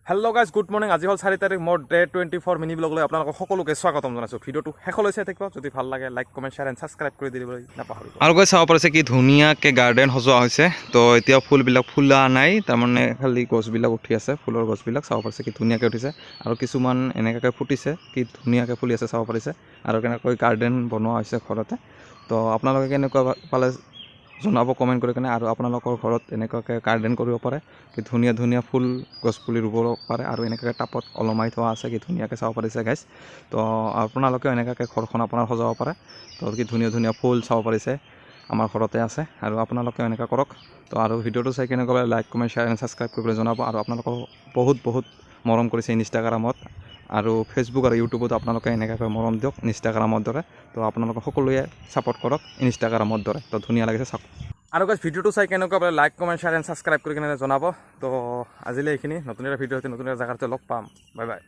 Hello' guys good morning. আজি হ'ল 4 তাৰিখ। মোৰ ডে 24 মিনি ব্লগলৈ আপোনালোকক সকলোকে স্বাগতম জনাইছোঁ। ভিডিঅ'টো শেষলৈ চাই থাকিব। যদি ভাল লাগে like comment share and subscribe কৰি দিবলৈ নাপাহৰিব। আৰু গৈ চাব পাৰিছে কি ধুনীয়াকৈ গাৰ্ডেন সজোৱা হৈছে। তো এতিয়া ফুলবিলাক ফুলা নাই, তাৰমানে খালি গছবিলাক উঠি আছে। ফুলৰ গছবিলাক চাব পাৰিছে কি ধুনীয়াকৈ উঠিছে, আৰু কিছুমান এনেকুৱাকৈ ফুটিছে, কি ধুনীয়াকৈ ফুলি আছে চাব পাৰিছে। আৰু কেনেকৈ গাৰ্ডেন বনোৱা হৈছে ঘৰতে। তো আপোনালোকে কেনেকুৱা পালে জনাব কমেণ্ট কৰি কিনে। আৰু আপোনালোকৰ ঘৰত এনেকুৱাকৈ গাৰ্ডেন কৰিব পাৰে, কি ধুনীয়া ধুনীয়া ফুল গছপুলি ৰুব পাৰে। আৰু এনেকৈ টাপত ওলমাই থোৱা আছে, কি ধুনীয়াকৈ চাব পাৰিছে গাইজ। তো আপোনালোকেও এনেকুৱাকৈ ঘৰখন আপোনাৰ সজাব পাৰে। তো কি ধুনীয়া ধুনীয়া ফুল চাব পাৰিছে আমাৰ ঘৰতে আছে, আৰু আপোনালোকেও এনেকুৱা কৰক। তো আৰু ভিডিঅ'টো চাই কেনেকুৱা like comment share and subscribe কৰিবলৈ জনাব। আৰু আপোনালোকক বহুত মৰম কৰিছে ইনষ্টাগ্ৰামত, আৰু ফেচবুক আৰু ইউটিউবত আপোনালোকে এনেকুৱাকৈ মৰম দিয়ক ইনষ্টাগ্ৰামৰ দৰে। তো আপোনালোকে সকলোৱে ছাপোৰ্ট কৰক ইনষ্টাগ্ৰামৰ দৰে। তো ধুনীয়া লাগিছে চাওক। আৰু গাইজ ভিডিঅ'টো চাই কেনেকুৱা পালে like comment share and subscribe কৰি কিনে জনাব। তো আজিলৈ এইখিনি। নতুন এটা ভিডিঅ' নতুন এটা জেগাতে লগ পাম। Bye bye.